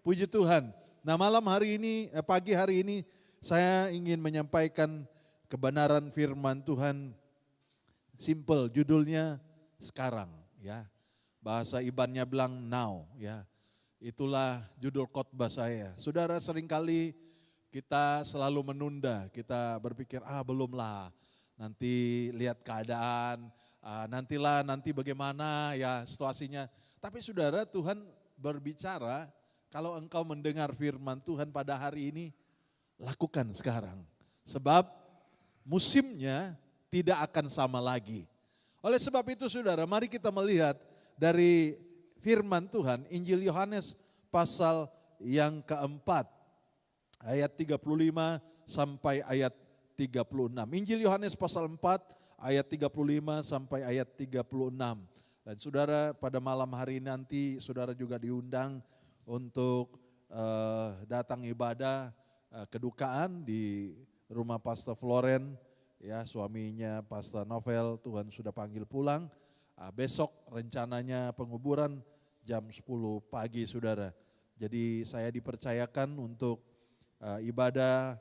Puji Tuhan. Nah malam hari ini, pagi hari ini saya ingin menyampaikan kebenaran firman Tuhan. Simple, judulnya sekarang ya. Bahasa Ibannya bilang now ya. Itulah judul khotbah saya. Saudara, seringkali kita selalu menunda, kita berpikir belum lah. Nanti lihat keadaan, nanti bagaimana ya situasinya. Tapi saudara, Tuhan berbicara, kalau engkau mendengar firman Tuhan pada hari ini, lakukan sekarang. Sebab musimnya tidak akan sama lagi. Oleh sebab itu saudara, mari kita melihat dari firman Tuhan, Injil Yohanes pasal yang keempat, ayat 35 sampai ayat 36. Injil Yohanes pasal 4, ayat 35 sampai ayat 36. Dan saudara, pada malam hari nanti saudara juga diundang untuk datang ibadah kedukaan di rumah Pastor Floren, ya suaminya Pastor Novel Tuhan sudah panggil pulang. Besok rencananya penguburan jam 10 pagi saudara. Jadi saya dipercayakan untuk ibadah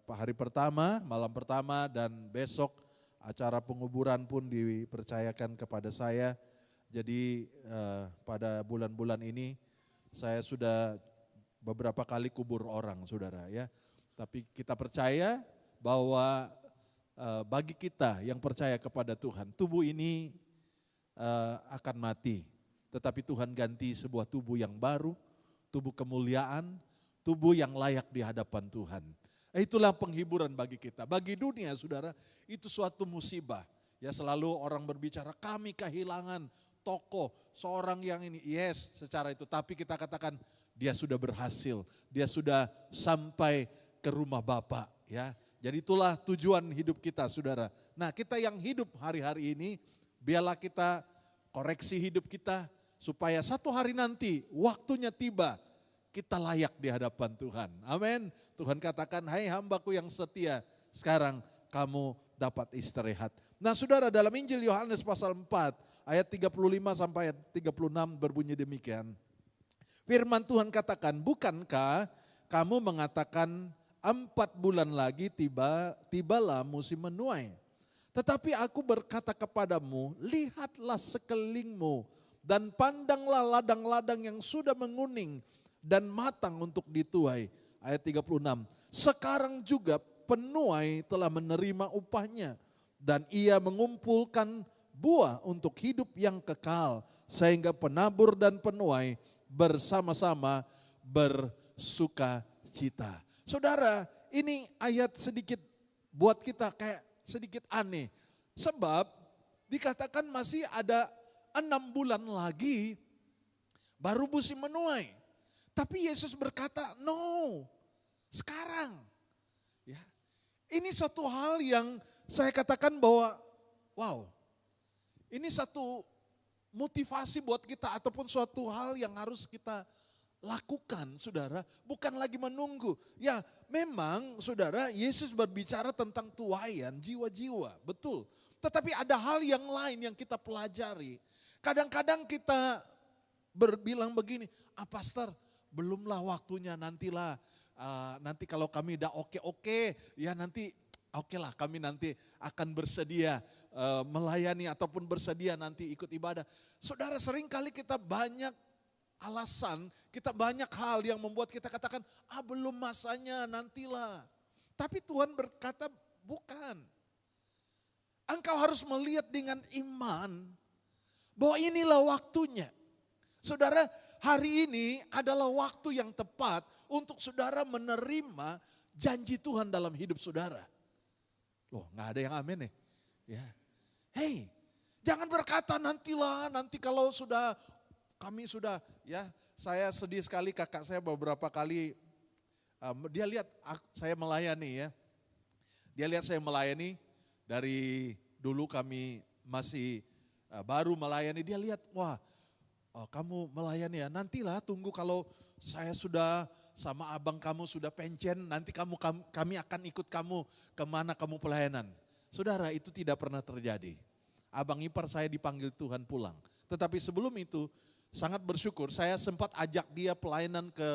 hari pertama, malam pertama, dan besok acara penguburan pun dipercayakan kepada saya. Jadi pada bulan-bulan ini saya sudah beberapa kali kubur orang saudara ya. Tapi kita percaya bahwa bagi kita yang percaya kepada Tuhan, tubuh ini akan mati. Tetapi Tuhan ganti sebuah tubuh yang baru, tubuh kemuliaan, tubuh yang layak di hadapan Tuhan. Itulah penghiburan bagi kita. Bagi dunia saudara, itu suatu musibah. Ya selalu orang berbicara, kami kehilangan tokoh, seorang yang ini, yes secara itu. Tapi kita katakan dia sudah berhasil, dia sudah sampai ke rumah Bapa ya. Jadi itulah tujuan hidup kita saudara. Nah kita yang hidup hari-hari ini, biarlah kita koreksi hidup kita supaya satu hari nanti waktunya tiba kita layak di hadapan Tuhan. Amin. Tuhan katakan, hai hambaku yang setia, sekarang kamu dapat istirahat. Nah saudara, dalam Injil Yohanes pasal 4 ayat 35 sampai ayat 36 berbunyi demikian. Firman Tuhan katakan, bukankah kamu mengatakan 4 bulan lagi tibalah musim menuai. Tetapi aku berkata kepadamu, lihatlah sekelilingmu dan pandanglah ladang-ladang yang sudah menguning dan matang untuk dituai. Ayat 36, sekarang juga penuai telah menerima upahnya dan ia mengumpulkan buah untuk hidup yang kekal sehingga penabur dan penuai bersama-sama bersuka cita. Saudara, ini ayat sedikit buat kita kayak sedikit aneh. Sebab dikatakan masih ada 6 bulan lagi baru musim menuai. Tapi Yesus berkata, no, sekarang. Ya. Ini satu hal yang saya katakan bahwa, wow, ini satu motivasi buat kita ataupun suatu hal yang harus kita lakukan saudara, bukan lagi menunggu. Ya memang saudara, Yesus berbicara tentang tuaian jiwa-jiwa, betul. Tetapi ada hal yang lain yang kita pelajari. Kadang-kadang kita berbilang begini, pastor belumlah waktunya, nantilah. Nanti kalau kami udah oke, ya nanti oke lah kami nanti akan bersedia melayani ataupun bersedia nanti ikut ibadah. Saudara, seringkali kita banyak alasan, kita banyak hal yang membuat kita katakan, belum masanya, nantilah. Tapi Tuhan berkata, bukan. Engkau harus melihat dengan iman bahwa inilah waktunya. Saudara, hari ini adalah waktu yang tepat untuk saudara menerima janji Tuhan dalam hidup saudara. Loh, gak ada yang amin nih. Ya. Hei, jangan berkata nantilah, nanti kalau sudah kami sudah, ya saya sedih sekali, kakak saya beberapa kali, dia lihat saya melayani ya. Dia lihat saya melayani dari dulu kami masih baru melayani, dia lihat wah kamu melayani ya, nantilah tunggu kalau saya sudah sama abang kamu sudah pensiun, nanti kami akan ikut kamu kemana kamu pelayanan. Saudara, itu tidak pernah terjadi. Abang ipar saya dipanggil Tuhan pulang. Tetapi sebelum itu sangat bersyukur saya sempat ajak dia pelayanan ke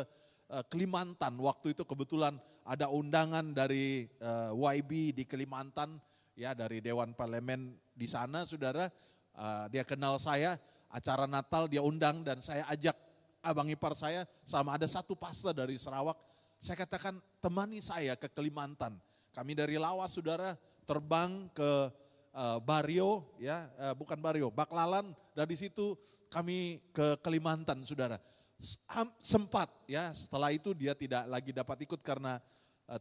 Kalimantan. Waktu itu kebetulan ada undangan dari YB di Kalimantan, ya dari Dewan Parlemen di sana, saudara. Dia kenal saya, acara Natal dia undang dan saya ajak abang ipar saya sama ada satu pastor dari Sarawak. Saya katakan temani saya ke Kalimantan. Kami dari Lawas, saudara, terbang ke Bario, ya bukan Bario, Baklalan. Dari situ kami ke Kalimantan, saudara. Sempat ya, setelah itu dia tidak lagi dapat ikut karena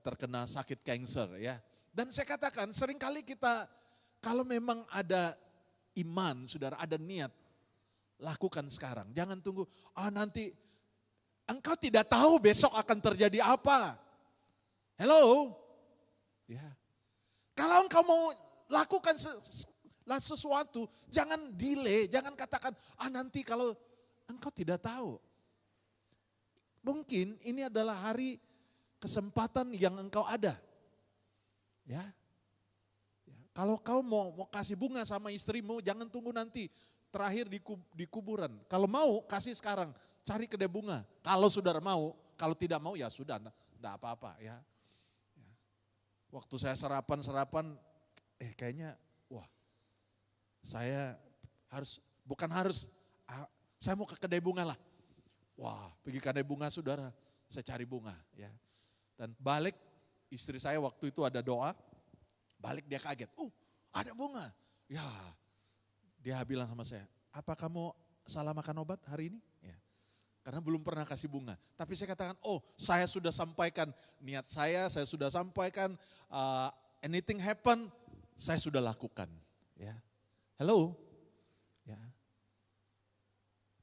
terkena sakit kanker ya. Dan saya katakan seringkali kita kalau memang ada iman, saudara, ada niat, lakukan sekarang. Jangan tunggu, nanti engkau tidak tahu besok akan terjadi apa. Hello? Ya. Kalau engkau mau lakukan sesuatu, jangan delay, jangan katakan, nanti kalau engkau tidak tahu. Mungkin ini adalah hari kesempatan yang engkau ada. Ya. Kalau kau mau kasih bunga sama istrimu, jangan tunggu nanti terakhir di kuburan. Kalau mau, kasih sekarang, cari kedai bunga. Kalau saudara mau, kalau tidak mau ya sudah, enggak apa-apa ya. Waktu saya sarapan, kayaknya wah saya saya mau ke kedai bunga lah. Wah, pergi ke kedai bunga, saudara, saya cari bunga ya. Dan balik, istri saya waktu itu ada doa, balik dia kaget, ada bunga. Ya, dia bilang sama saya, apa kamu salah makan obat hari ini? Ya, karena belum pernah kasih bunga. Tapi saya katakan, saya sudah sampaikan niat saya sudah sampaikan, anything happen, saya sudah lakukan. Ya, hello, ya.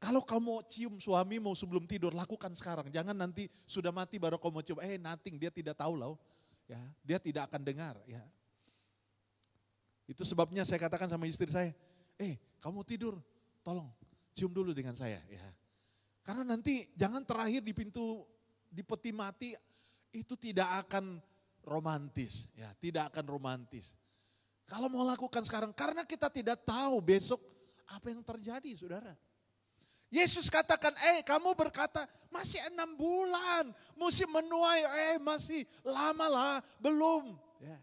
Kalau kamu cium suamimu sebelum tidur, lakukan sekarang. Jangan nanti sudah mati baru kamu cium. Nothing, dia tidak tahu loh. Ya, dia tidak akan dengar. Ya. Itu sebabnya saya katakan sama istri saya, kamu tidur, tolong cium dulu dengan saya. Ya. Karena nanti jangan terakhir di pintu, di peti mati, itu tidak akan romantis. Ya, tidak akan romantis. Kalau mau lakukan sekarang, karena kita tidak tahu besok apa yang terjadi, saudara. Yesus katakan, kamu berkata masih 6 bulan, musim menuai, masih lama lah, belum. Ya.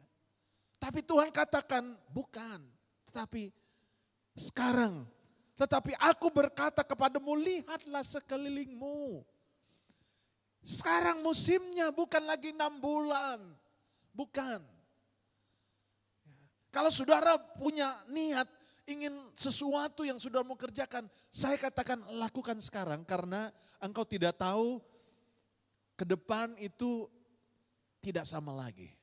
Tapi Tuhan katakan bukan, tetapi sekarang. Tetapi aku berkata kepadamu, lihatlah sekelilingmu. Sekarang musimnya bukan lagi 6 bulan, bukan. Kalau saudara punya niat, ingin sesuatu yang sudah mau kerjakan, saya katakan lakukan sekarang karena engkau tidak tahu ke depan itu tidak sama lagi.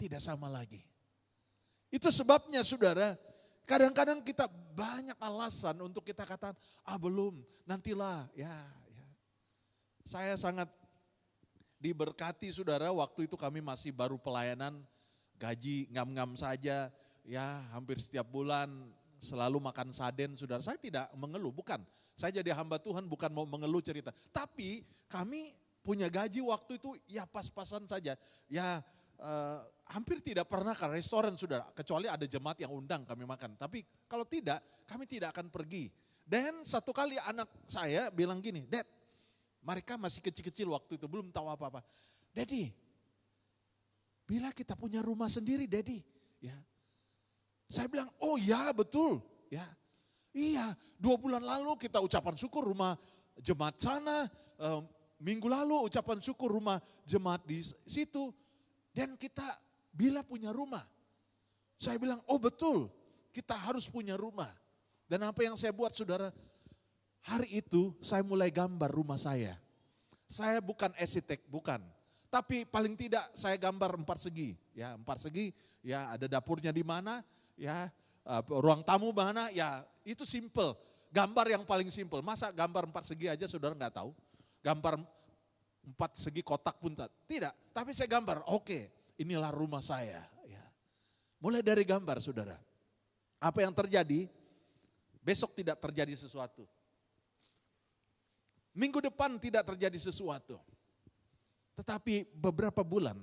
Tidak sama lagi. Itu sebabnya saudara, kadang-kadang kita banyak alasan untuk kita katakan, belum, nantilah. Ya. Saya sangat diberkati saudara, waktu itu kami masih baru pelayanan, gaji ngam-ngam saja. Ya, hampir setiap bulan selalu makan saden, saudara. Saya tidak mengeluh, bukan. Saya jadi hamba Tuhan bukan mau mengeluh cerita. Tapi kami punya gaji waktu itu ya pas-pasan saja. Ya hampir tidak pernah ke restoran, saudara. Kecuali ada jemaat yang undang kami makan. Tapi kalau tidak, kami tidak akan pergi. Dan satu kali anak saya bilang gini, Dad, mereka masih kecil-kecil waktu itu, belum tahu apa-apa. Daddy, bila kita punya rumah sendiri, Daddy. Ya. Saya bilang, ya betul. Ya, iya, 2 bulan lalu kita ucapan syukur rumah jemaat sana. Minggu lalu ucapan syukur rumah jemaat di situ. Dan kita bila punya rumah. Saya bilang, betul, kita harus punya rumah. Dan apa yang saya buat saudara, hari itu saya mulai gambar rumah saya. Saya bukan arsitek, bukan. Tapi paling tidak saya gambar 4 segi. Ya, 4 segi, ya ada dapurnya di mana. Ya, ruang tamu mana, ya itu simple. Gambar yang paling simple. Masa gambar 4 segi aja saudara nggak tahu? Gambar 4 segi kotak pun tidak. Tapi saya gambar, inilah rumah saya. Ya. Mulai dari gambar saudara. Apa yang terjadi, besok tidak terjadi sesuatu. Minggu depan tidak terjadi sesuatu. Tetapi beberapa bulan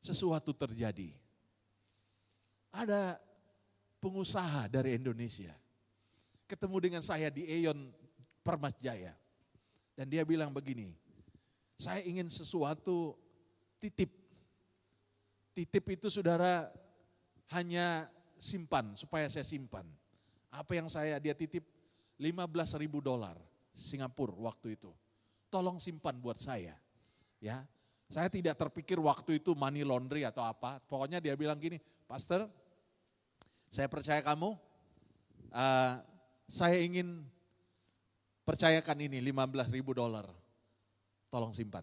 sesuatu terjadi. Ada pengusaha dari Indonesia. ketemu dengan saya di Aeon Permas Jaya. Dan dia bilang begini, saya ingin sesuatu titip. Titip itu saudara hanya simpan, supaya saya simpan. Apa yang dia titip $15.000 Singapura waktu itu. Tolong simpan buat saya. Ya, saya tidak terpikir waktu itu money laundry atau apa. Pokoknya dia bilang gini, Pastor, saya percaya kamu, saya ingin percayakan ini $15.000. Tolong simpan.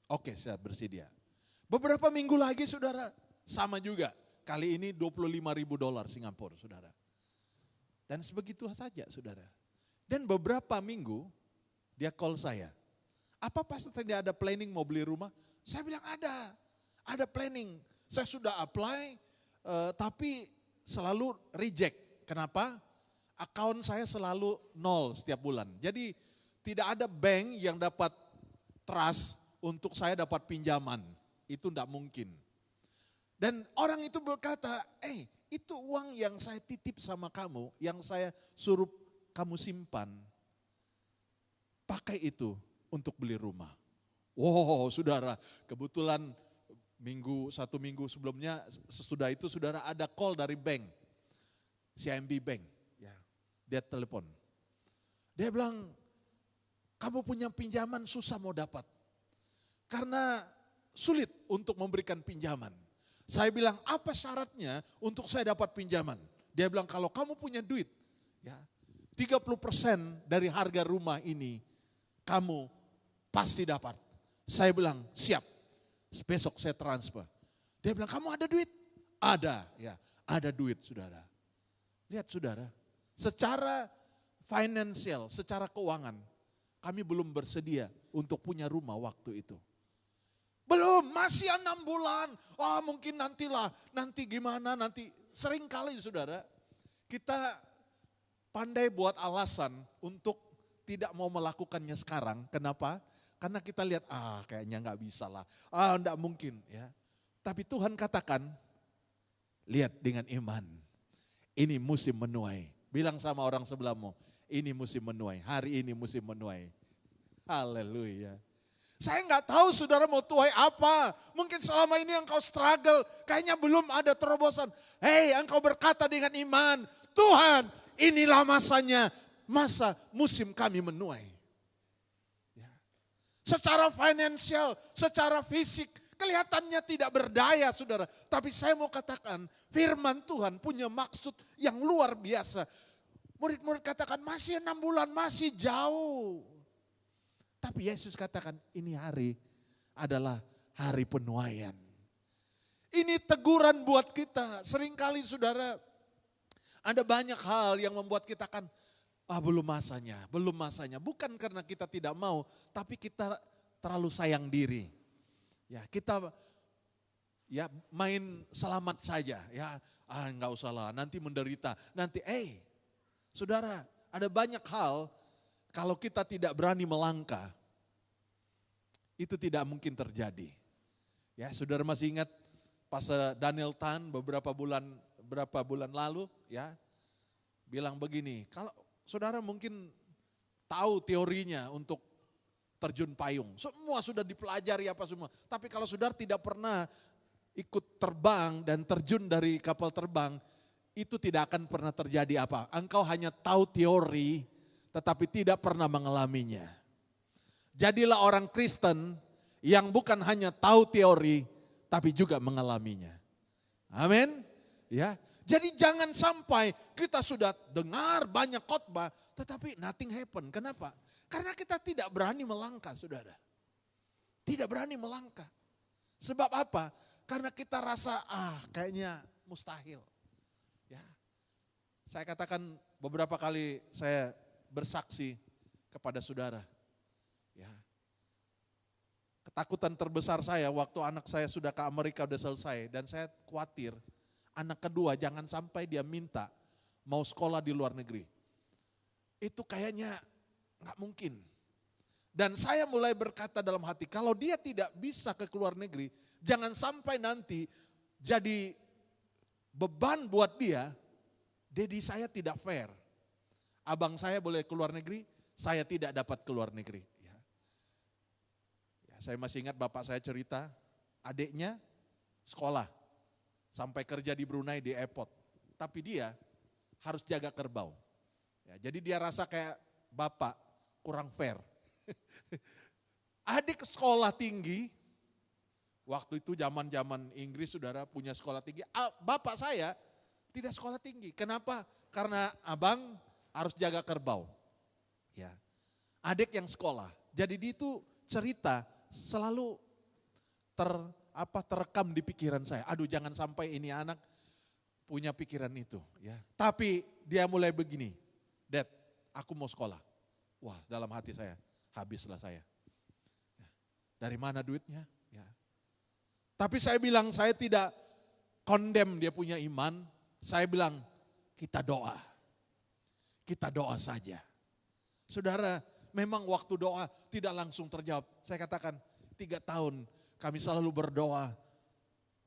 Oke, saya bersedia. Beberapa minggu lagi saudara, sama juga. Kali ini $25.000 Singapura saudara. Dan sebegitu saja saudara. Dan beberapa minggu dia call saya. Apa Pastor tidak ada planning mau beli rumah? Saya bilang ada planning. Saya sudah apply tapi selalu reject. Kenapa? Account saya selalu nol setiap bulan. Jadi tidak ada bank yang dapat trust untuk saya dapat pinjaman. Itu tidak mungkin. Dan orang itu berkata, itu uang yang saya titip sama kamu, yang saya suruh kamu simpan. Pakai itu untuk beli rumah. Wow saudara, kebetulan satu minggu sebelumnya, sesudah itu saudara ada call dari bank. CIMB Bank. Ya, dia telepon. Dia bilang, kamu punya pinjaman susah mau dapat. Karena sulit untuk memberikan pinjaman. Saya bilang, apa syaratnya untuk saya dapat pinjaman? Dia bilang, kalau kamu punya duit, ya 30% dari harga rumah ini, kamu pasti dapat. Saya bilang, siap. Besok saya transfer. Dia bilang, kamu ada duit? Ada, ya, ada duit saudara. Lihat saudara, secara finansial, secara keuangan, kami belum bersedia untuk punya rumah waktu itu. Belum, masih 6 bulan. Mungkin nantilah, nanti gimana, nanti. Sering kali saudara, kita pandai buat alasan untuk tidak mau melakukannya sekarang. Kenapa? Karena kita lihat, kayaknya nggak bisa lah. Enggak mungkin ya. Tapi Tuhan katakan, lihat dengan iman. Ini musim menuai. Bilang sama orang sebelahmu, ini musim menuai. Hari ini musim menuai. Haleluya. Saya nggak tahu saudara mau tuai apa. Mungkin selama ini engkau struggle. Kayaknya belum ada terobosan. Engkau berkata dengan iman. Tuhan, inilah masanya. Masa musim kami menuai. Ya. Secara finansial, secara fisik. Kelihatannya tidak berdaya saudara. Tapi saya mau katakan firman Tuhan punya maksud yang luar biasa. Murid-murid katakan masih 6 bulan, masih jauh. Tapi Yesus katakan ini hari adalah hari penuaian. Ini teguran buat kita. Seringkali saudara ada banyak hal yang membuat kita kan belum masanya, belum masanya. Bukan karena kita tidak mau, tapi kita terlalu sayang diri. Ya, kita main selamat saja ya. Enggak usah lah, nanti menderita. Nanti saudara, ada banyak hal kalau kita tidak berani melangkah, itu tidak mungkin terjadi. Ya, saudara masih ingat Pastor Daniel Tan beberapa bulan lalu ya bilang begini, kalau saudara mungkin tahu teorinya untuk terjun payung, semua sudah dipelajari apa semua. Tapi kalau saudara tidak pernah ikut terbang dan terjun dari kapal terbang, itu tidak akan pernah terjadi apa. Engkau hanya tahu teori, tetapi tidak pernah mengalaminya. Jadilah orang Kristen yang bukan hanya tahu teori, tapi juga mengalaminya. Amin. Ya. Jadi jangan sampai kita sudah dengar banyak khotbah, tetapi nothing happen. Kenapa? Karena kita tidak berani melangkah, saudara. Tidak berani melangkah. Sebab apa? Karena kita rasa, kayaknya mustahil. Ya. Saya katakan beberapa kali saya bersaksi kepada saudara. Ya. Ketakutan terbesar saya waktu anak saya sudah ke Amerika sudah selesai. Dan saya khawatir anak kedua jangan sampai dia minta mau sekolah di luar negeri. Itu kayaknya nggak mungkin. Dan saya mulai berkata dalam hati, kalau dia tidak bisa ke luar negeri, jangan sampai nanti jadi beban buat dia, jadi saya tidak fair. Abang saya boleh keluar negeri, saya tidak dapat keluar negeri. Ya. Ya, saya masih ingat bapak saya cerita, adiknya sekolah, sampai kerja di Brunei di airport. Tapi dia harus jaga kerbau. Ya, jadi dia rasa kayak bapak kurang fair. Adik sekolah tinggi, waktu itu zaman Inggris saudara punya sekolah tinggi. Bapak saya tidak sekolah tinggi. Kenapa? Karena abang harus jaga kerbau. Ya. Adik yang sekolah. Jadi dia itu cerita selalu terekam di pikiran saya. Aduh, jangan sampai ini anak punya pikiran itu, ya. Tapi dia mulai begini, Dad, aku mau sekolah. Wah, dalam hati saya, habislah saya. Ya. Dari mana duitnya? Ya. Tapi saya bilang, saya tidak condemn dia punya iman. Saya bilang, kita doa. Kita doa saja. Saudara, memang waktu doa tidak langsung terjawab. Saya katakan, 3 tahun kami selalu berdoa.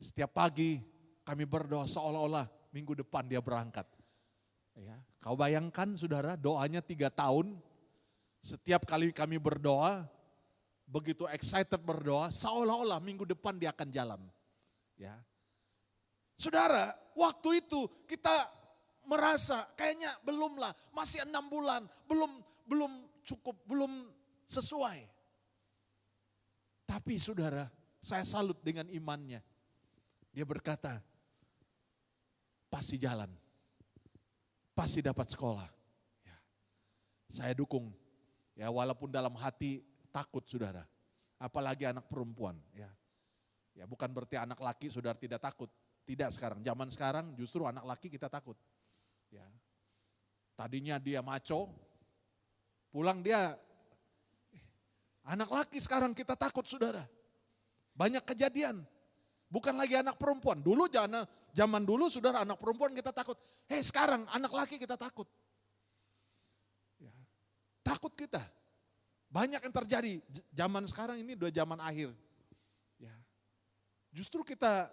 Setiap pagi kami berdoa seolah-olah minggu depan dia berangkat. Ya, kau bayangkan saudara, doanya 3 tahun. Setiap kali kami berdoa, begitu excited berdoa, seolah-olah minggu depan dia akan jalan. Ya. Saudara, waktu itu kita merasa kayaknya belum lah, masih 6 bulan, belum cukup, belum sesuai. Tapi saudara, saya salut dengan imannya. Dia berkata, pasti jalan, pasti dapat sekolah. Ya. Saya dukung, ya walaupun dalam hati takut saudara, apalagi anak perempuan. Ya, ya bukan berarti anak laki saudara tidak takut, tidak sekarang. Zaman sekarang justru anak laki kita takut. Ya. Tadinya dia maco, pulang dia anak laki, sekarang kita takut saudara. Banyak kejadian. Bukan lagi anak perempuan. Dulu zaman dulu saudara anak perempuan kita takut. Sekarang anak laki kita takut. Ya. Takut kita. Banyak yang terjadi. Zaman sekarang ini udah zaman akhir. Ya. Justru kita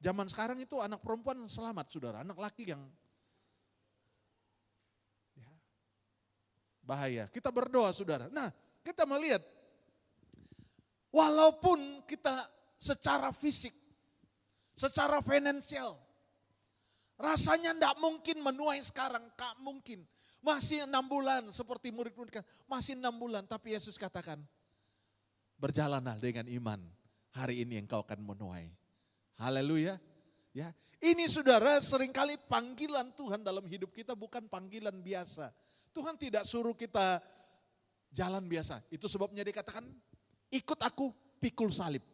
zaman sekarang itu anak perempuan selamat saudara. Anak laki yang ya, bahaya. Kita berdoa saudara. Nah, kita melihat walaupun kita secara fisik, secara finansial, rasanya tidak mungkin menuai sekarang, tak mungkin. Masih 6 bulan seperti murid-murid, masih 6 bulan. Tapi Yesus katakan, berjalanlah dengan iman, hari ini engkau akan menuai. Haleluya. Ya, ini saudara seringkali panggilan Tuhan dalam hidup kita bukan panggilan biasa. Tuhan tidak suruh kita jalan biasa. Itu sebabnya dikatakan, ikut aku, pikul salib.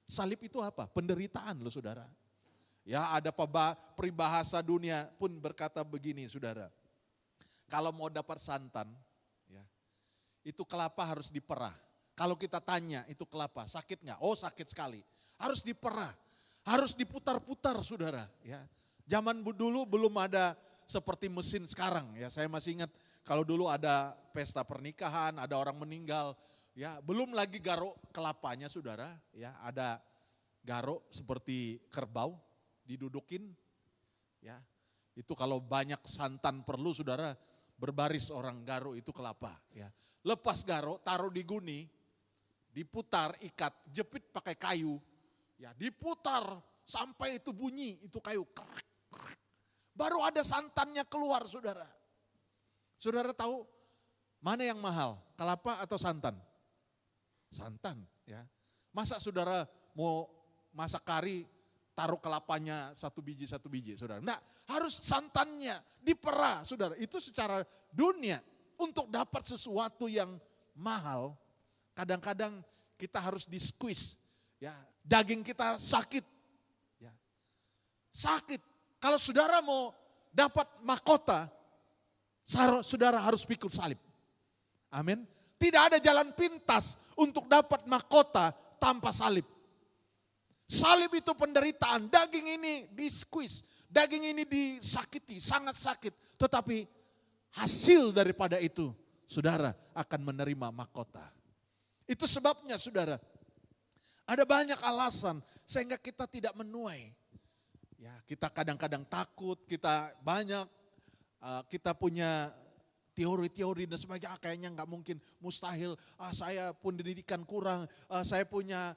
Salib itu apa? Penderitaan loh saudara. Ya ada peribahasa dunia pun berkata begini saudara. Kalau mau dapat santan, ya, itu kelapa harus diperah. Kalau kita tanya itu kelapa sakit nggak? Oh sakit sekali. Harus diperah, harus diputar-putar saudara. Ya, zaman dulu belum ada seperti mesin sekarang. Ya, saya masih ingat kalau dulu ada pesta pernikahan, ada orang meninggal. Ya, belum lagi garuk kelapanya saudara, ya ada garuk seperti kerbau didudukin, ya itu kalau banyak santan perlu saudara berbaris orang garuk itu kelapa, ya lepas garuk taruh di guni, diputar ikat jepit pakai kayu, ya diputar sampai itu bunyi itu kayu, baru ada santannya keluar saudara. Saudara tahu mana yang mahal, kelapa atau santan? Santan, ya. Masa saudara mau masak kari, taruh kelapanya satu biji, saudara. Enggak, harus santannya diperah, saudara. Itu secara dunia, untuk dapat sesuatu yang mahal, kadang-kadang kita harus di-squeeze. Ya, daging kita sakit. Ya. Sakit. Kalau saudara mau dapat mahkota, saudara harus pikul salib. Amin. Tidak ada jalan pintas untuk dapat mahkota tanpa salib. Salib itu penderitaan, daging ini di-squeeze, daging ini disakiti, sangat sakit. Tetapi hasil daripada itu, saudara akan menerima mahkota. Itu sebabnya saudara, ada banyak alasan sehingga kita tidak menuai. Ya, kita kadang-kadang takut, kita punya teori-teori dan sebagainya, kayaknya nggak mungkin, mustahil, saya pun pendidikan kurang, saya punya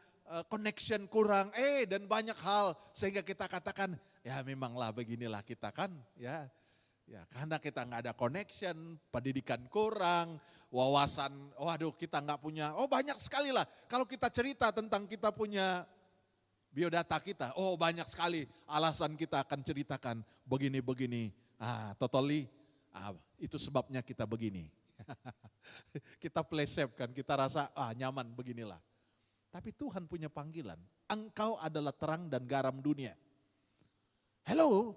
connection kurang, dan banyak hal sehingga kita katakan, ya memanglah beginilah kita kan, ya karena kita nggak ada connection, pendidikan kurang, wawasan, waduh kita nggak punya, banyak sekali lah. Kalau kita cerita tentang kita punya biodata kita, banyak sekali alasan kita akan ceritakan begini-begini, totally, itu sebabnya kita begini. Kita play safe kan, kita rasa nyaman beginilah. Tapi Tuhan punya panggilan, engkau adalah terang dan garam dunia. Hello,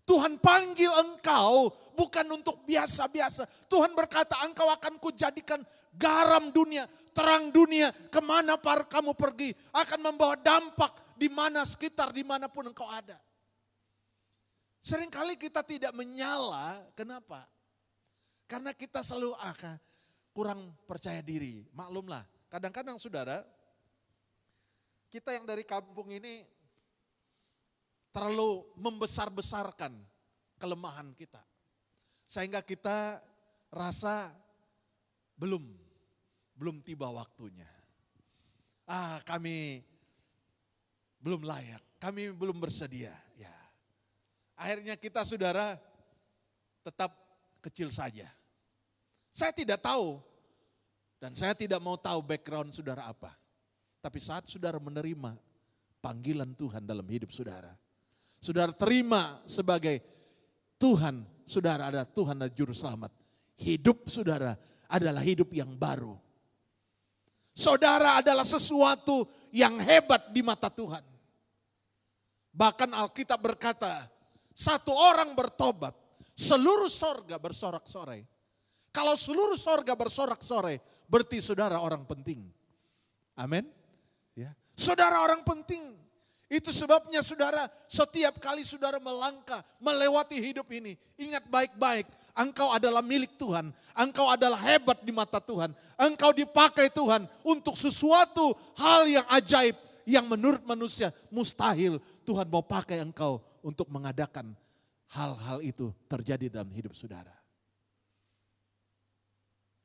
Tuhan panggil engkau bukan untuk biasa-biasa. Tuhan berkata engkau akan kujadikan garam dunia, terang dunia. Kemana kamu pergi akan membawa dampak di mana sekitar, dimanapun engkau ada. Seringkali kita tidak menyala, kenapa? Karena kita selalu kurang percaya diri. Maklumlah, kadang-kadang saudara, kita yang dari kampung ini terlalu membesar-besarkan kelemahan kita. Sehingga kita rasa belum tiba waktunya. Kami belum layak, kami belum bersedia. Ya. Akhirnya kita saudara tetap kecil saja. Saya tidak tahu dan saya tidak mau tahu background saudara apa. Tapi saat saudara menerima panggilan Tuhan dalam hidup saudara, saudara terima sebagai Tuhan, saudara adalah Tuhan dan Juru Selamat. Hidup saudara adalah hidup yang baru. Saudara adalah sesuatu yang hebat di mata Tuhan. Bahkan Alkitab berkata, satu orang bertobat, seluruh sorga bersorak-sorai. Kalau seluruh sorga bersorak-sorai, berarti saudara orang penting. Amin. Ya. Saudara orang penting. Itu sebabnya saudara, setiap kali saudara melangkah, melewati hidup ini, ingat baik-baik, engkau adalah milik Tuhan, engkau adalah hebat di mata Tuhan, engkau dipakai Tuhan untuk sesuatu hal yang ajaib, yang menurut manusia mustahil. Tuhan mau pakai engkau untuk mengadakan hal-hal itu terjadi dalam hidup saudara.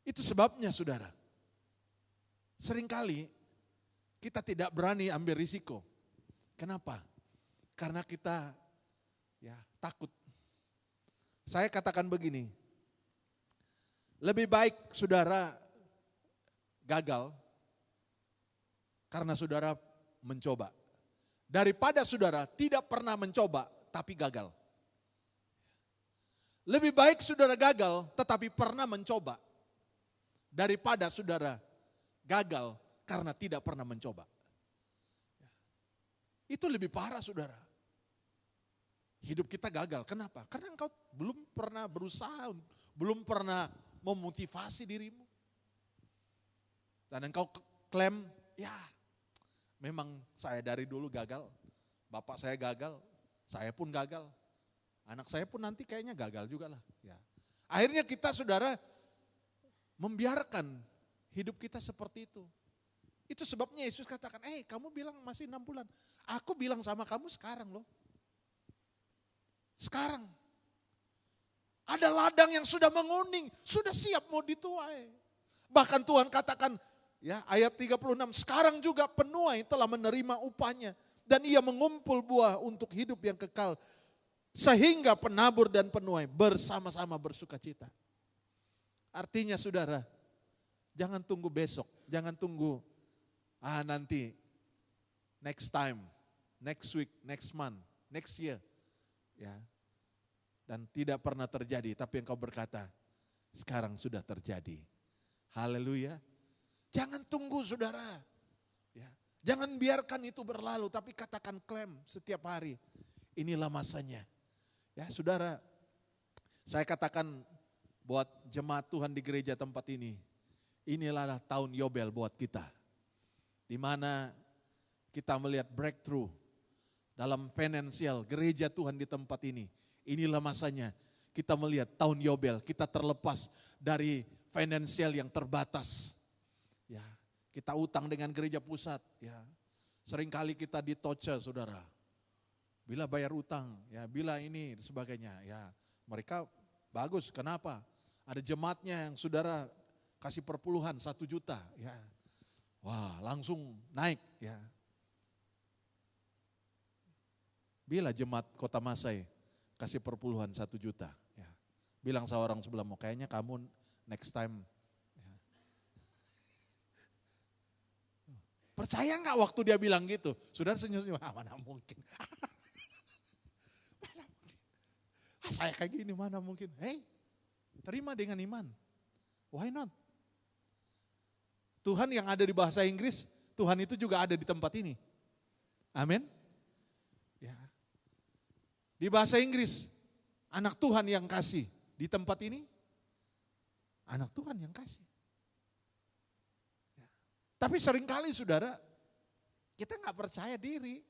Itu sebabnya saudara, seringkali kita tidak berani ambil risiko. Kenapa? Karena kita takut. Saya katakan begini, lebih baik saudara gagal karena saudara mencoba, daripada saudara tidak pernah mencoba tapi gagal. Lebih baik saudara gagal tetapi pernah mencoba, daripada saudara gagal karena tidak pernah mencoba. Itu lebih parah saudara. Hidup kita gagal. Kenapa? Karena engkau belum pernah berusaha, belum pernah memotivasi dirimu. Dan engkau klaim, memang saya dari dulu gagal. Bapak saya gagal, saya pun gagal. Anak saya pun nanti kayaknya gagal juga lah. Ya. Akhirnya kita saudara membiarkan hidup kita seperti itu. Itu sebabnya Yesus katakan, kamu bilang masih 6 bulan. Aku bilang sama kamu sekarang loh. Sekarang. Ada ladang yang sudah menguning, sudah siap mau dituai. Bahkan Tuhan katakan, ayat 36, sekarang juga penuai telah menerima upahnya. Dan ia mengumpul buah untuk hidup yang kekal. Sehingga penabur dan penuai bersama-sama bersuka cita. Artinya saudara, jangan tunggu besok, jangan tunggu nanti, next time, next week, next month, next year. Ya. Dan tidak pernah terjadi, tapi engkau berkata, sekarang sudah terjadi. Haleluya. Jangan tunggu saudara. Ya. Jangan biarkan itu berlalu, tapi katakan klaim setiap hari. Inilah masanya. Ya saudara, saya katakan buat jemaat Tuhan di gereja tempat ini, inilah tahun Yobel buat kita. Di mana kita melihat breakthrough dalam finansial gereja Tuhan di tempat ini. Inilah masanya kita melihat tahun Yobel, kita terlepas dari finansial yang terbatas. Ya, kita utang dengan gereja pusat. Ya, seringkali kita ditoce saudara. Bila bayar utang, bila ini dan sebagainya. Ya, mereka bagus. Kenapa? Ada jemaatnya yang saudara kasih perpuluhan 1 juta. Ya. Wah, langsung naik. Ya. Bila jemaat Kota Masai kasih perpuluhan 1 juta. Ya. Bilang seorang sebelahmu, kayaknya kamu next time. Ya. Percaya nggak waktu dia bilang gitu? Saudara senyum-senyum, mana mungkin. Mana mungkin. Saya kayak gini mana mungkin. Hei, terima dengan iman. Why not? Tuhan yang ada di bahasa Inggris, Tuhan itu juga ada di tempat ini. Amin. Ya. Di bahasa Inggris, anak Tuhan yang kasih. Di tempat ini, anak Tuhan yang kasih. Ya. Tapi seringkali saudara, kita nggak percaya diri.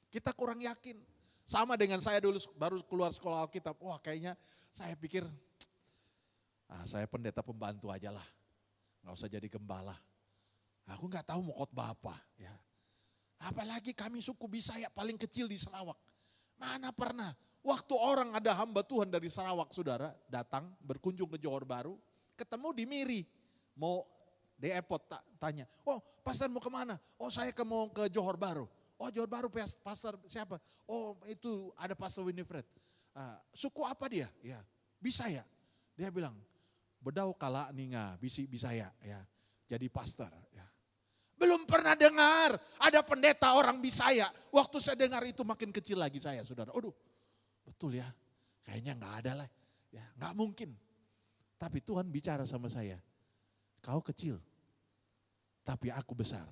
Kita kurang yakin. Sama dengan saya dulu baru keluar sekolah Alkitab. Wah kayaknya saya pikir, saya pendeta pembantu aja lah. Nggak usah jadi gembala. Aku nggak tahu mau khotbah apa. Ya. Apalagi kami suku Bisaya paling kecil di Sarawak. Mana pernah waktu orang ada hamba Tuhan dari Sarawak saudara datang berkunjung ke Johor Bahru. Ketemu di Miri. Mau di airport tanya. Oh pastor mau kemana? Oh saya mau ke Johor Bahru. Oh Johor Bahru pastor siapa? Oh itu ada pastor Winifred. Suku apa dia? Ya Bisaya. Dia bilang. Bedau kala ninga bisi Bisaya ya. Jadi pastor ya. Belum pernah dengar ada pendeta orang Bisaya. Waktu saya dengar itu makin kecil lagi saya saudara. Aduh betul ya kayaknya nggak ada lah. Ya nggak mungkin. Tapi Tuhan bicara sama saya. Kau kecil tapi aku besar.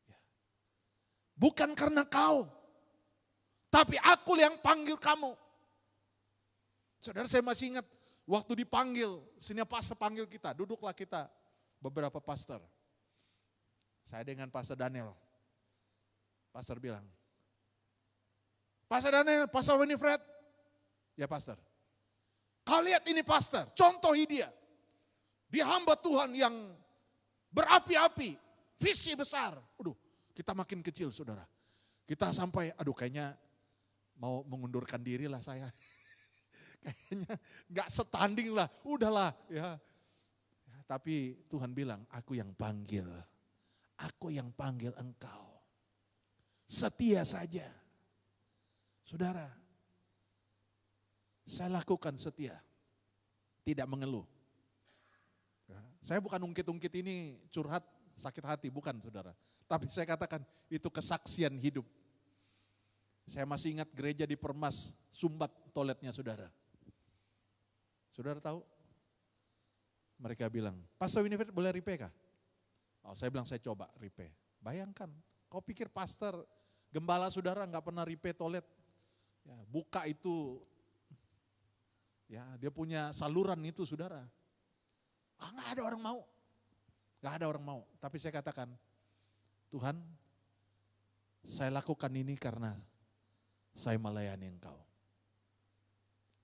Ya. Bukan karena kau. Tapi aku yang panggil kamu. Saudara saya masih ingat. Waktu dipanggil, sini pastor panggil kita, duduklah kita beberapa pastor. Saya dengan pastor Daniel. Pastor bilang, Pastor Daniel, Pastor Winifred. Ya pastor. Kau lihat ini pastor, contohi dia. Dia hamba Tuhan yang berapi-api, visi besar. Aduh, kita makin kecil saudara. Kita sampai, kayaknya mau mengundurkan diri lah saya. Kayaknya gak setanding lah, udahlah ya. Tapi Tuhan bilang, aku yang panggil engkau. Setia saja. Saudara, saya lakukan setia, tidak mengeluh. Saya bukan ungkit-ungkit ini curhat sakit hati, bukan saudara. Tapi saya katakan itu kesaksian hidup. Saya masih ingat gereja di Permas, sumbat toiletnya saudara. Saudara tahu? Mereka bilang, Pastor Winifred boleh repair kah? Saya bilang saya coba repair. Bayangkan, kau pikir pastor, gembala saudara nggak pernah repair toilet. Ya, buka itu, ya dia punya saluran itu saudara. Nggak ada orang mau. Nggak ada orang mau. Tapi saya katakan, Tuhan saya lakukan ini karena saya melayani engkau.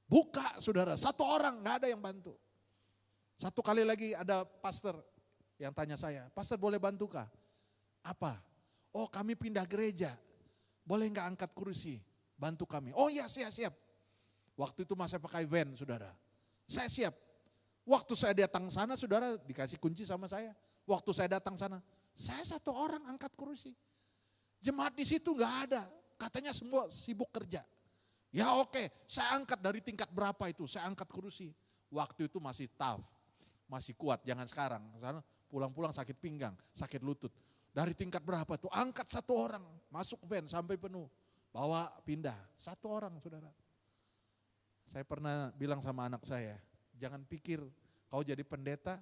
Buka saudara, 1 orang gak ada yang bantu. 1 kali lagi ada pastor yang tanya saya, pastor boleh bantu kah? Apa? Oh kami pindah gereja, boleh gak angkat kursi, bantu kami. Oh iya siap. Waktu itu masih pakai van saudara, saya siap. Waktu saya datang sana saudara dikasih kunci sama saya. Waktu saya datang sana, saya 1 orang angkat kursi. Jemaat di situ gak ada, katanya semua sibuk kerja. Ya oke, saya angkat dari tingkat berapa itu, saya angkat kursi. Waktu itu masih tough, masih kuat, jangan sekarang. Pulang-pulang sakit pinggang, sakit lutut. Dari tingkat berapa tuh, angkat 1 orang, masuk van sampai penuh. Bawa pindah, 1 orang saudara. Saya pernah bilang sama anak saya, jangan pikir kau jadi pendeta,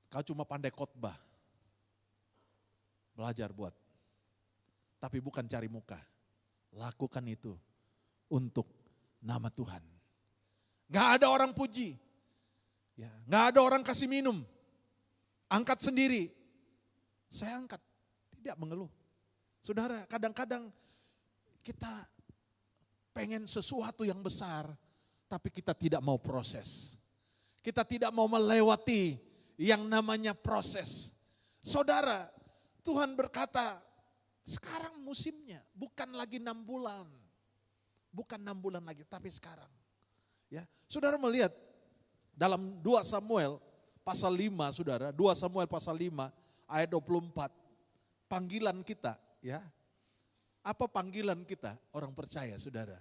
kau cuma pandai khotbah. Belajar buat, tapi bukan cari muka. Lakukan itu untuk nama Tuhan. Gak ada orang puji. Ya, gak ada orang kasih minum. Angkat sendiri. Saya angkat, tidak mengeluh. Saudara, kadang-kadang kita pengen sesuatu yang besar, tapi kita tidak mau proses. Kita tidak mau melewati yang namanya proses. Saudara, Tuhan berkata, sekarang musimnya, bukan lagi 6 bulan. Bukan 6 bulan lagi, tapi sekarang. Ya, saudara melihat dalam 2 Samuel pasal 5, saudara, 2 Samuel pasal 5 ayat 24, panggilan kita, ya. Apa panggilan kita orang percaya, saudara?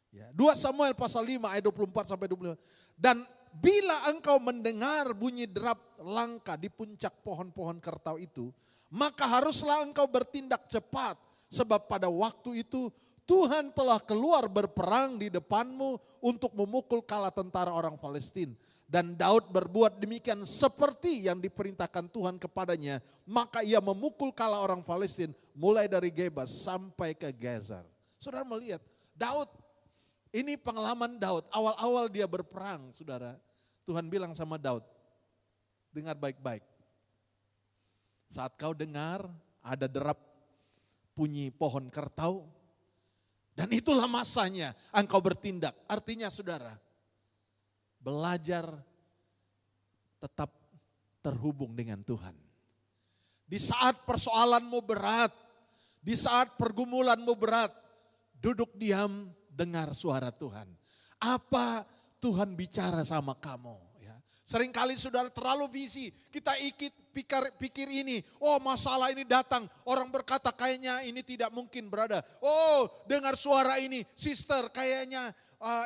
Ya, 2 Samuel pasal 5 ayat 24 sampai 25. Dan bila engkau mendengar bunyi derap langka di puncak pohon-pohon kertau itu, maka haruslah engkau bertindak cepat, sebab pada waktu itu Tuhan telah keluar berperang di depanmu untuk memukul kala tentara orang Palestina. Dan Daud berbuat demikian seperti yang diperintahkan Tuhan kepadanya. Maka ia memukul kala orang Palestina mulai dari Geba sampai ke Gezer. Saudara melihat Daud, ini pengalaman Daud. Awal-awal dia berperang, saudara. Tuhan bilang sama Daud, dengar baik-baik. Saat kau dengar ada derap bunyi pohon kertau, dan itulah masanya engkau bertindak. Artinya saudara, belajar tetap terhubung dengan Tuhan. Di saat persoalanmu berat, di saat pergumulanmu berat, duduk diam, dengar suara Tuhan. Apa Tuhan bicara sama kamu? Ya. Seringkali saudara terlalu visi, kita pikir ini, oh masalah ini datang, orang berkata kayaknya ini tidak mungkin berada. Oh dengar suara ini, sister kayaknya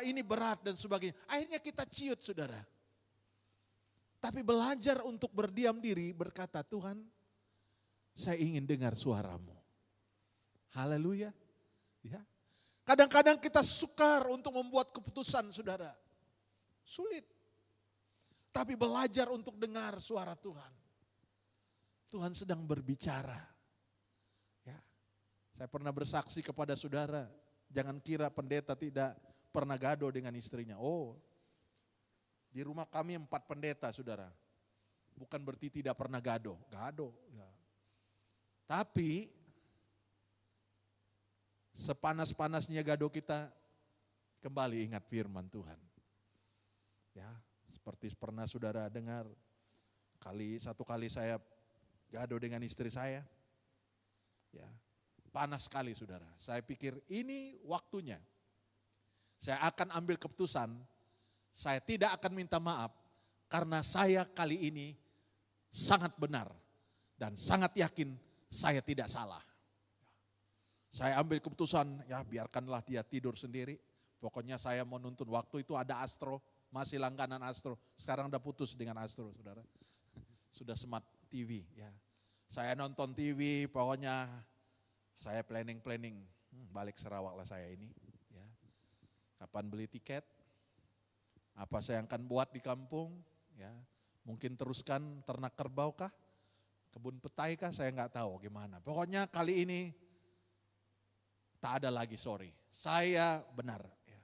ini berat dan sebagainya. Akhirnya kita ciut saudara. Tapi belajar untuk berdiam diri berkata, Tuhan saya ingin dengar suaramu. Haleluya. Ya. Kadang-kadang kita sukar untuk membuat keputusan saudara. Sulit. Tapi belajar untuk dengar suara Tuhan. Tuhan sedang berbicara. Ya. Saya pernah bersaksi kepada saudara, jangan kira pendeta tidak pernah gado dengan istrinya. Oh, di rumah kami 4 pendeta saudara. Bukan berarti tidak pernah gado. Gado. Ya. Tapi sepanas-panasnya gado kita, kembali ingat firman Tuhan. Ya, seperti pernah saudara dengar, satu kali saya gado dengan istri saya, ya panas sekali saudara. Saya pikir ini waktunya. Saya akan ambil keputusan, saya tidak akan minta maaf karena saya kali ini sangat benar dan sangat yakin saya tidak salah. Saya ambil keputusan, ya biarkanlah dia tidur sendiri. Pokoknya saya mau nonton, waktu itu ada Astro, masih langganan Astro. Sekarang udah putus dengan Astro saudara. Sudah smart TV ya. Saya nonton TV, pokoknya saya planning, balik Sarawak lah saya ini. Ya. Kapan beli tiket, apa saya akan buat di kampung, ya mungkin teruskan ternak kerbau kah, kebun petai kah, saya nggak tahu gimana. Pokoknya kali ini tak ada lagi sorry, saya benar. Ya.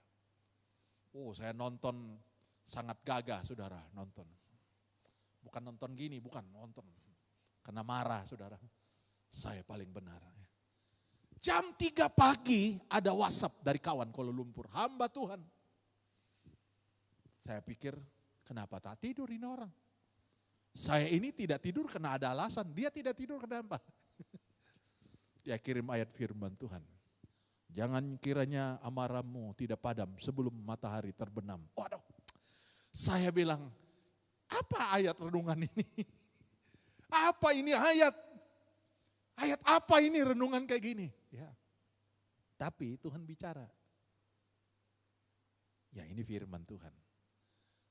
Oh saya nonton sangat gagah saudara, nonton. Bukan nonton gini, bukan nonton. Kena marah saudara, saya paling benar. Jam 3 pagi ada WhatsApp dari kawan Kuala Lumpur, hamba Tuhan. Saya pikir kenapa tak tidur ini orang. Saya ini tidak tidur karena ada alasan, dia tidak tidur kenapa. Dia kirim ayat firman Tuhan. Jangan kiranya amarahmu tidak padam sebelum matahari terbenam. Waduh, saya bilang, apa ayat renungan ini? Apa ini ayat? Ayat apa ini renungan kayak gini? Ya. Tapi Tuhan bicara. Ya ini firman Tuhan.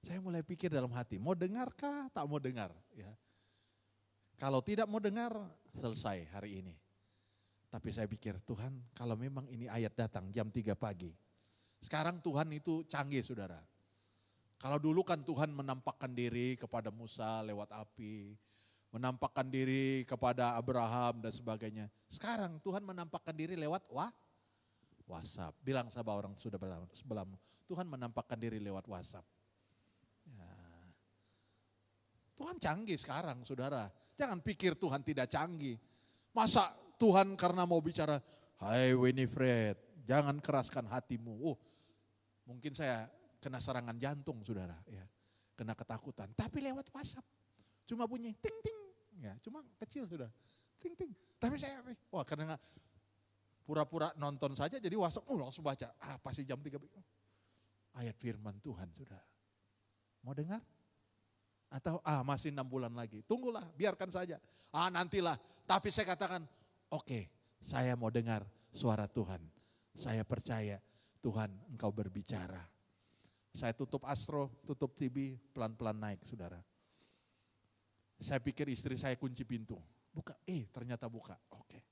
Saya mulai pikir dalam hati, mau dengarkah? Tak mau dengar. Ya. Kalau tidak mau dengar, selesai hari ini. Tapi saya pikir, Tuhan kalau memang ini ayat datang jam 3 pagi. Sekarang Tuhan itu canggih saudara. Kalau dulu kan Tuhan menampakkan diri kepada Musa lewat api. Menampakkan diri kepada Abraham dan sebagainya. Sekarang Tuhan menampakkan diri lewat WhatsApp. Bilang sama orang sudah sebelahmu, Tuhan menampakkan diri lewat WhatsApp. Ya. Tuhan canggih sekarang saudara. Jangan pikir Tuhan tidak canggih. Masa Tuhan karena mau bicara, hai Winifred, jangan keraskan hatimu. Oh, mungkin saya kena serangan jantung saudara, ya, kena ketakutan. Tapi lewat WhatsApp, cuma bunyi ting ting, ya, cuma kecil sudah, ting ting. Tapi saya, wah karena pura-pura nonton saja jadi WhatsApp, langsung baca, apa sih jam 3? ayat firman Tuhan, saudara. Mau dengar? Atau masih 6 bulan lagi, tunggulah, biarkan saja. Nantilah, tapi saya katakan, oke, saya mau dengar suara Tuhan. Saya percaya Tuhan engkau berbicara. Saya tutup Astro, tutup TV, pelan-pelan naik, saudara. Saya pikir istri saya kunci pintu. Buka, ternyata buka, oke.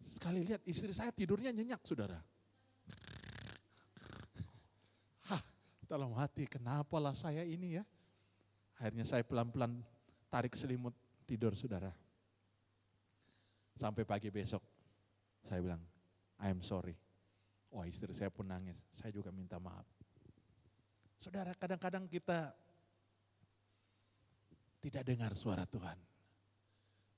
Sekali lihat istri saya tidurnya nyenyak, saudara. Dalam hati, kenapalah saya ini ya. Akhirnya saya pelan-pelan tarik selimut, tidur, saudara. Sampai pagi besok, saya bilang, I am sorry. Wah, istri saya pun nangis, saya juga minta maaf. Saudara, kadang-kadang kita tidak dengar suara Tuhan.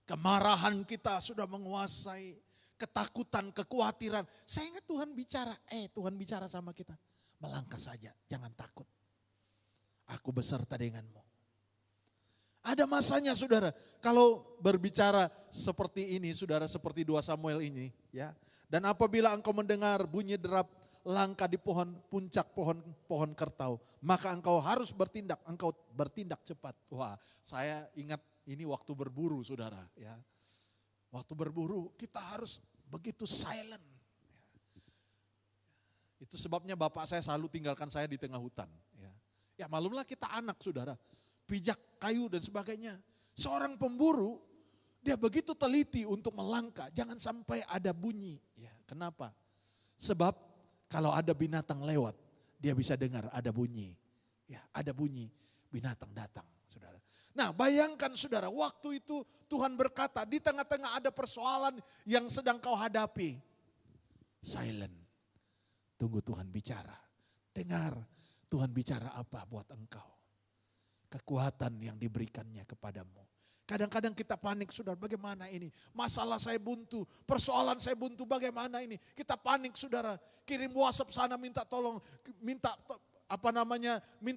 Kemarahan kita sudah menguasai, ketakutan, kekhawatiran. Saya ingat Tuhan bicara, Tuhan bicara sama kita. Melangkah saja, jangan takut. Aku beserta denganmu. Ada masanya, saudara, kalau berbicara seperti ini, saudara, seperti 2 Samuel ini, ya. Dan apabila engkau mendengar bunyi derap langkah di puncak pohon kertau, maka engkau harus bertindak, engkau bertindak cepat. Wah, saya ingat ini waktu berburu, saudara, ya. Waktu berburu kita harus begitu silent. Itu sebabnya bapak saya selalu tinggalkan saya di tengah hutan. Ya malumlah kita anak, saudara, pijak kayu dan sebagainya. Seorang pemburu, dia begitu teliti untuk melangkah, jangan sampai ada bunyi. Ya, kenapa? Sebab kalau ada binatang lewat, dia bisa dengar ada bunyi. Ya, ada bunyi, binatang datang, saudara. Nah, bayangkan, saudara, waktu itu Tuhan berkata, di tengah-tengah ada persoalan yang sedang kau hadapi. Silent. Tunggu Tuhan bicara. Dengar Tuhan bicara apa buat engkau. Kekuatan yang diberikannya kepadamu. Kadang-kadang kita panik, saudara, bagaimana ini? Masalah saya buntu, persoalan saya buntu, bagaimana ini? Kita panik, saudara. Kirim WhatsApp sana minta tolong, minta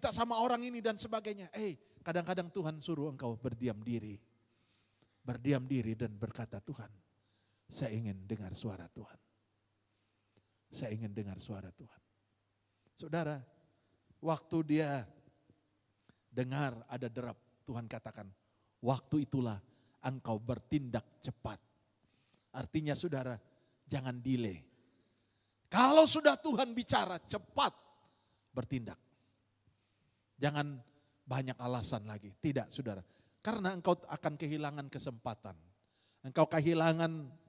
sama orang ini dan sebagainya. Kadang-kadang Tuhan suruh engkau berdiam diri. Berdiam diri dan berkata, Tuhan, saya ingin dengar suara Tuhan. Saya ingin dengar suara Tuhan. Saudara, waktu dia dengar ada derap, Tuhan katakan, waktu itulah engkau bertindak cepat. Artinya, saudara, jangan delay. Kalau sudah Tuhan bicara, cepat bertindak. Jangan banyak alasan lagi. Tidak, saudara. Karena engkau akan kehilangan kesempatan. Engkau kehilangan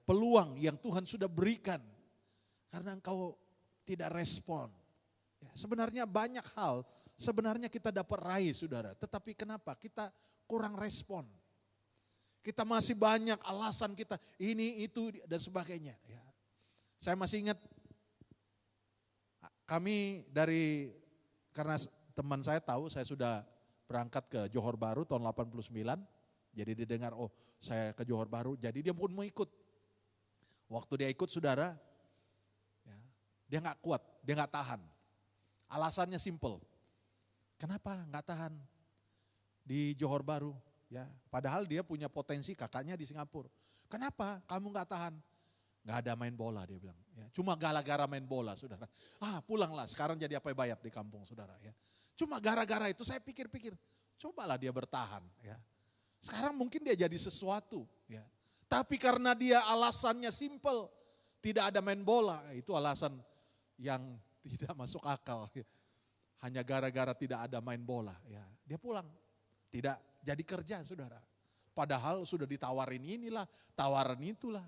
peluang yang Tuhan sudah berikan. Karena engkau tidak respon. Sebenarnya banyak hal, sebenarnya kita dapat raih, saudara. Tetapi kenapa? Kita kurang respon. Kita masih banyak alasan kita, ini, itu, dan sebagainya. Saya masih ingat, kami karena teman saya tahu saya sudah berangkat ke Johor Bahru tahun 89. Jadi dia dengar, saya ke Johor Bahru, jadi dia pun mau ikut. Waktu dia ikut, saudara, dia gak kuat, dia gak tahan. Alasannya simple. Kenapa gak tahan di Johor Bahru? Padahal dia punya potensi, kakaknya di Singapura. Kenapa kamu gak tahan? Gak ada main bola, dia bilang. Cuma gara-gara main bola, saudara. Pulanglah, sekarang jadi apa bayap di kampung, saudara. Cuma gara-gara itu saya pikir-pikir, cobalah dia bertahan. Sekarang mungkin dia jadi sesuatu. Tapi karena dia alasannya simple, tidak ada main bola, itu alasan yang tidak masuk akal. Hanya gara-gara tidak ada main bola, dia pulang. Tidak jadi kerja, saudara. Padahal sudah ditawarin inilah, tawaran itulah.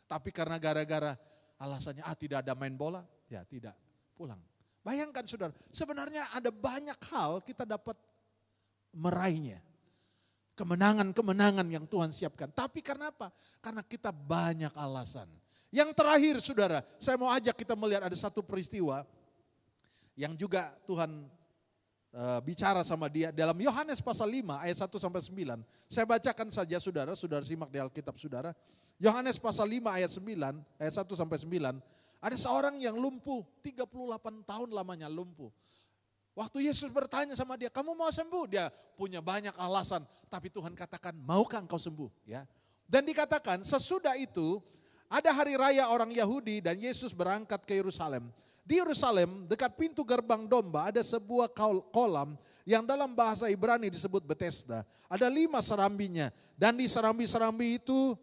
Tapi karena gara-gara alasannya tidak ada main bola, tidak pulang. Bayangkan, saudara, sebenarnya ada banyak hal kita dapat meraihnya. Kemenangan-kemenangan yang Tuhan siapkan. Tapi karena apa? Karena kita banyak alasan. Yang terakhir, saudara, saya mau ajak kita melihat ada satu peristiwa yang juga Tuhan bicara sama dia dalam Yohanes pasal 5 ayat 1 sampai 9. Saya bacakan saja, saudara simak di Alkitab, saudara. Yohanes pasal 5 ayat 9, ayat 1 sampai 9. Ada seorang yang lumpuh, 38 tahun lamanya lumpuh. Waktu Yesus bertanya sama dia, kamu mau sembuh? Dia punya banyak alasan, tapi Tuhan katakan, maukah engkau sembuh? Dan dikatakan sesudah itu Ada hari raya orang Yahudi dan Yesus berangkat ke Yerusalem. Di Yerusalem dekat pintu gerbang domba ada sebuah kolam yang dalam bahasa Ibrani disebut Bethesda. Ada 5 serambinya dan di serambi-serambi itu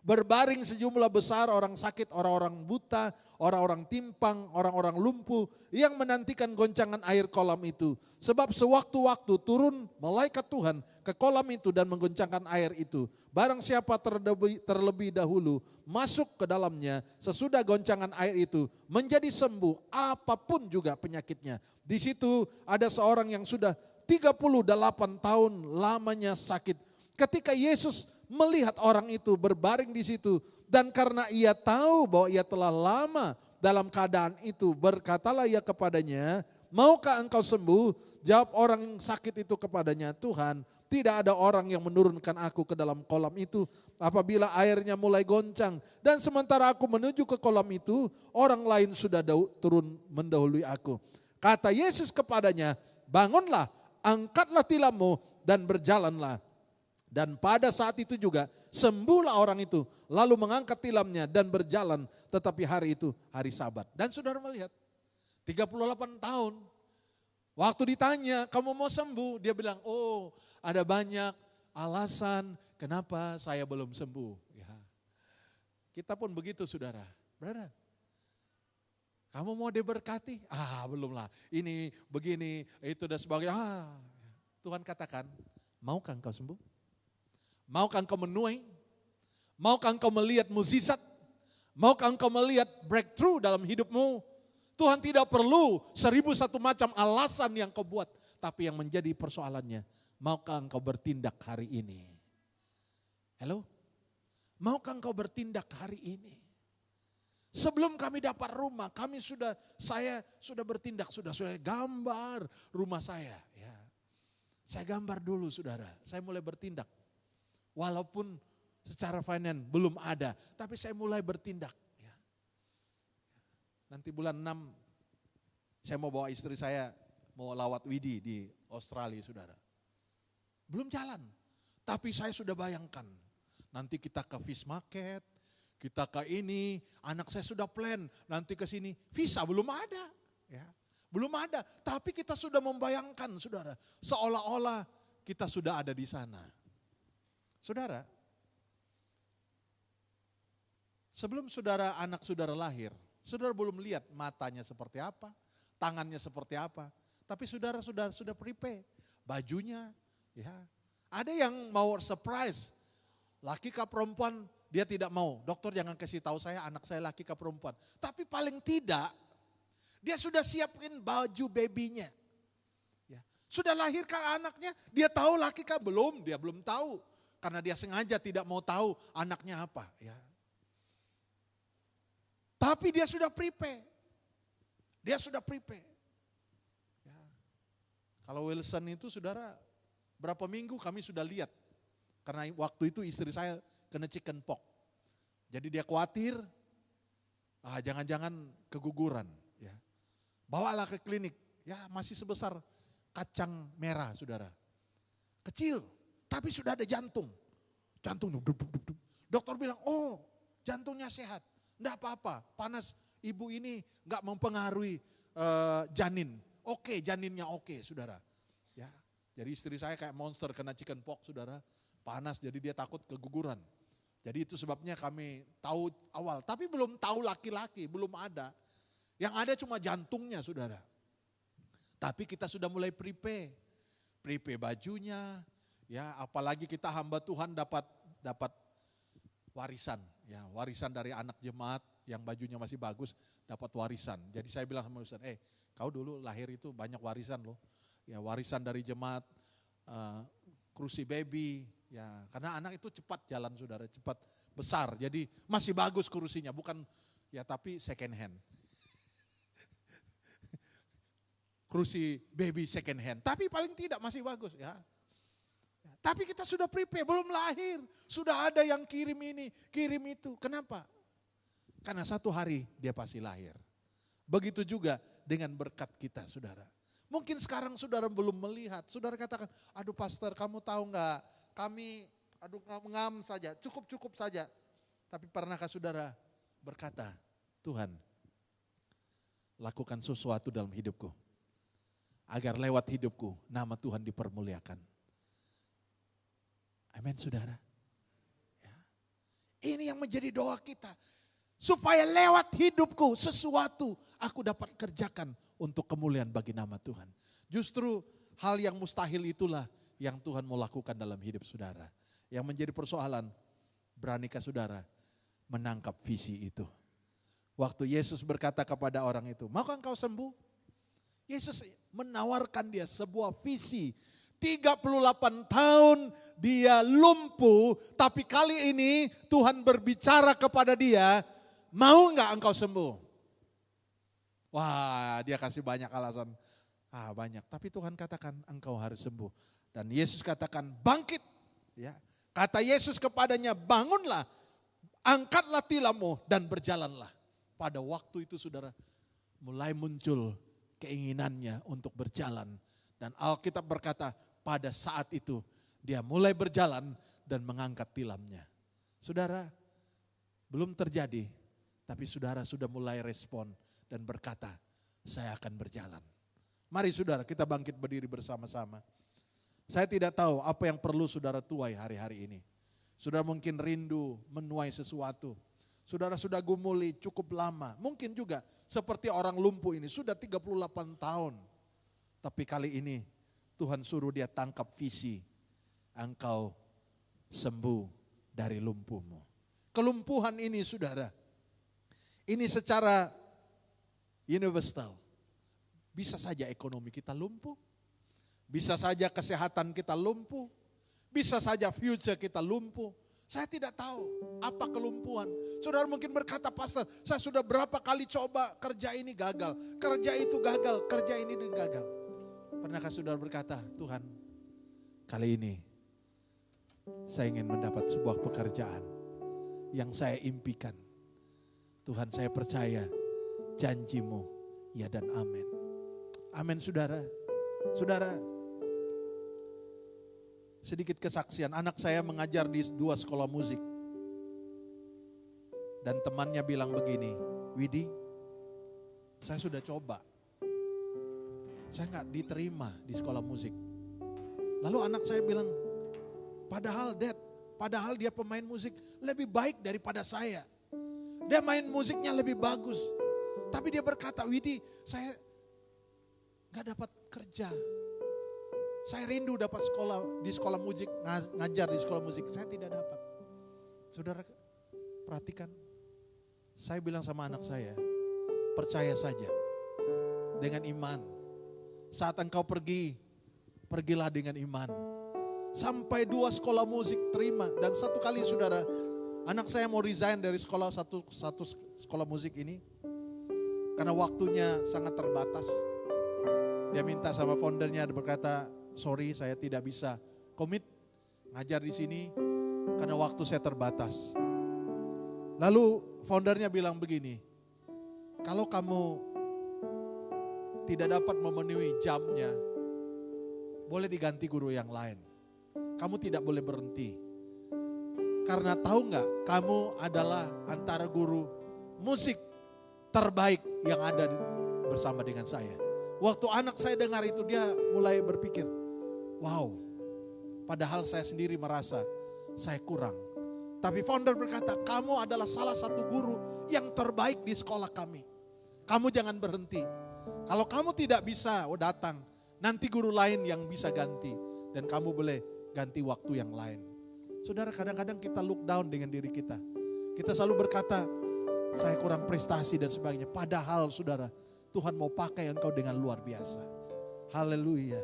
berbaring sejumlah besar orang sakit, orang-orang buta, orang-orang timpang, orang-orang lumpuh yang menantikan goncangan air kolam itu. Sebab sewaktu-waktu turun malaikat Tuhan ke kolam itu dan menggoncangkan air itu. Barang siapa terlebih dahulu masuk ke dalamnya sesudah goncangan air itu menjadi sembuh apapun juga penyakitnya. Di situ ada seorang yang sudah 38 tahun lamanya sakit. Ketika Yesus melihat orang itu berbaring di situ dan karena ia tahu bahwa ia telah lama dalam keadaan itu, berkatalah ia kepadanya, maukah engkau sembuh? Jawab orang yang sakit itu kepadanya, Tuhan, tidak ada orang yang menurunkan aku ke dalam kolam itu apabila airnya mulai goncang. Dan sementara aku menuju ke kolam itu, orang lain sudah turun mendahului aku. Kata Yesus kepadanya, bangunlah, angkatlah tilammu dan berjalanlah. Dan pada saat itu juga sembuhlah orang itu, lalu mengangkat tilamnya dan berjalan, tetapi hari itu hari Sabat. Dan saudara melihat 38 tahun, waktu ditanya kamu mau sembuh, dia bilang oh ada banyak alasan kenapa saya belum sembuh. Ya. Kita pun begitu saudara, berada. Kamu mau diberkati? Belum lah, ini begini, itu dan sebagainya. Tuhan katakan, maukah engkau sembuh? Maukah engkau menuai? Maukah engkau melihat mukjizat? Maukah engkau melihat breakthrough dalam hidupmu? Tuhan tidak perlu 1001 macam alasan yang kau buat. Tapi yang menjadi persoalannya, maukah engkau bertindak hari ini? Halo? Maukah engkau bertindak hari ini? Sebelum kami dapat rumah, saya sudah bertindak, sudah gambar rumah saya. Ya. Saya gambar dulu saudara, saya mulai bertindak. Walaupun secara finance belum ada, tapi saya mulai bertindak. Ya. Nanti bulan 6 saya mau bawa istri saya mau lawat widi di Australia saudara. Belum jalan, tapi saya sudah bayangkan. Nanti kita ke fish market, kita ke ini, anak saya sudah plan nanti ke sini. Visa belum ada, ya, belum ada. Tapi kita sudah membayangkan saudara, seolah-olah kita sudah ada di sana. Saudara, sebelum anak saudara lahir, saudara belum lihat matanya seperti apa, tangannya seperti apa. Tapi saudara sudah prepare, bajunya, ya. Ada yang mau surprise, laki kah perempuan dia tidak mau. Dokter jangan kasih tahu saya anak saya laki kah perempuan. Tapi paling tidak dia sudah siapin baju babynya. Ya. Sudah lahirkan anaknya, dia tahu laki kah belum? Dia belum tahu. Karena dia sengaja tidak mau tahu anaknya apa. Ya. Tapi dia sudah prepare. Dia sudah prepare. Ya. Kalau Wilson itu saudara, berapa minggu kami sudah lihat. Karena waktu itu istri saya kena chicken pox. Jadi dia khawatir, jangan-jangan keguguran. Ya. Bawalah ke klinik, ya masih sebesar kacang merah saudara. Kecil. Tapi sudah ada jantung. Jantungnya. Dokter bilang, oh jantungnya sehat. Enggak apa-apa, panas ibu ini enggak mempengaruhi janin. Oke, janinnya oke, saudara. Ya, jadi istri saya kayak monster kena chicken pox saudara. Panas jadi dia takut keguguran. Jadi itu sebabnya kami tahu awal. Tapi belum tahu laki-laki, belum ada. Yang ada cuma jantungnya saudara. Tapi kita sudah mulai prepare bajunya. Ya, apalagi kita hamba Tuhan dapat warisan, ya warisan dari anak jemaat yang bajunya masih bagus dapat warisan. Jadi saya bilang sama Ustaz, kau dulu lahir itu banyak warisan loh, ya warisan dari jemaat, kursi baby, ya karena anak itu cepat jalan saudara, cepat besar, jadi masih bagus kursinya, bukan ya tapi second hand. Kursi baby second hand, tapi paling tidak masih bagus ya. Tapi kita sudah prepare, belum lahir. Sudah ada yang kirim ini, kirim itu. Kenapa? Karena satu hari dia pasti lahir. Begitu juga dengan berkat kita saudara. Mungkin sekarang saudara belum melihat. Saudara katakan, pastor kamu tahu enggak, kami ngam saja, cukup saja. Tapi pernahkah saudara berkata, Tuhan, lakukan sesuatu dalam hidupku, agar lewat hidupku nama Tuhan dipermuliakan. Amin saudara. Ya. Ini yang menjadi doa kita. Supaya lewat hidupku sesuatu aku dapat kerjakan untuk kemuliaan bagi nama Tuhan. Justru hal yang mustahil itulah yang Tuhan mau lakukan dalam hidup saudara. Yang menjadi persoalan, beranikah saudara menangkap visi itu? Waktu Yesus berkata kepada orang itu, maukah engkau sembuh? Yesus menawarkan dia sebuah visi. 38 tahun dia lumpuh, tapi kali ini Tuhan berbicara kepada dia, mau enggak engkau sembuh? Wah, dia kasih banyak alasan. Banyak, tapi Tuhan katakan engkau harus sembuh. Dan Yesus katakan bangkit. Ya. Kata Yesus kepadanya, bangunlah, angkatlah tilammu dan berjalanlah. Pada waktu itu saudara mulai muncul keinginannya untuk berjalan. Dan Alkitab berkata pada saat itu dia mulai berjalan dan mengangkat tilamnya. Saudara, belum terjadi, tapi saudara sudah mulai respon dan berkata, saya akan berjalan. Mari saudara kita bangkit berdiri bersama-sama. Saya tidak tahu apa yang perlu saudara tuai hari-hari ini. Saudara mungkin rindu menuai sesuatu. Saudara sudah gumuli cukup lama. Mungkin juga seperti orang lumpuh ini sudah 38 tahun. Tapi kali ini Tuhan suruh dia tangkap visi. Engkau sembuh dari lumpuhmu. Kelumpuhan ini saudara. Ini secara universal. Bisa saja ekonomi kita lumpuh. Bisa saja kesehatan kita lumpuh. Bisa saja future kita lumpuh. Saya tidak tahu apa kelumpuhan. Saudara mungkin berkata, pastor, saya sudah berapa kali coba kerja ini gagal. Kerja itu gagal, kerja ini gagal. Pernahkah saudara berkata, Tuhan, kali ini saya ingin mendapat sebuah pekerjaan yang saya impikan. Tuhan, saya percaya janjimu ya dan amin. Amin saudara. Saudara, sedikit kesaksian, anak saya mengajar di 2 sekolah musik. Dan temannya bilang begini, Widi, saya sudah coba. Saya gak diterima di sekolah musik. Lalu anak saya bilang, padahal dia pemain musik lebih baik daripada saya. Dia main musiknya lebih bagus. Tapi dia berkata, Widi, saya gak dapat kerja. Saya rindu dapat sekolah di sekolah musik, ngajar di sekolah musik. Saya tidak dapat. Saudara perhatikan, saya bilang sama anak saya, percaya saja dengan iman. Saat engkau pergi, pergilah dengan iman. Sampai 2 sekolah musik terima. Dan satu kali saudara, anak saya mau resign dari satu sekolah musik ini. Karena waktunya sangat terbatas. Dia minta sama foundernya, dia berkata, sorry saya tidak bisa komit ngajar di sini karena waktu saya terbatas. Lalu foundernya bilang begini, kalau kamu tidak dapat memenuhi jamnya, boleh diganti guru yang lain. Kamu tidak boleh berhenti. Karena tahu nggak, kamu adalah antara guru musik terbaik yang ada bersama dengan saya. Waktu anak saya dengar itu, dia mulai berpikir, wow, padahal saya sendiri merasa saya kurang. Tapi founder berkata, kamu adalah salah satu guru yang terbaik di sekolah kami. Kamu jangan berhenti. Kalau kamu tidak bisa, datang. Nanti guru lain yang bisa ganti. Dan kamu boleh ganti waktu yang lain. Saudara, kadang-kadang kita look down dengan diri kita. Kita selalu berkata, saya kurang prestasi dan sebagainya. Padahal saudara, Tuhan mau pakai engkau dengan luar biasa. Haleluya.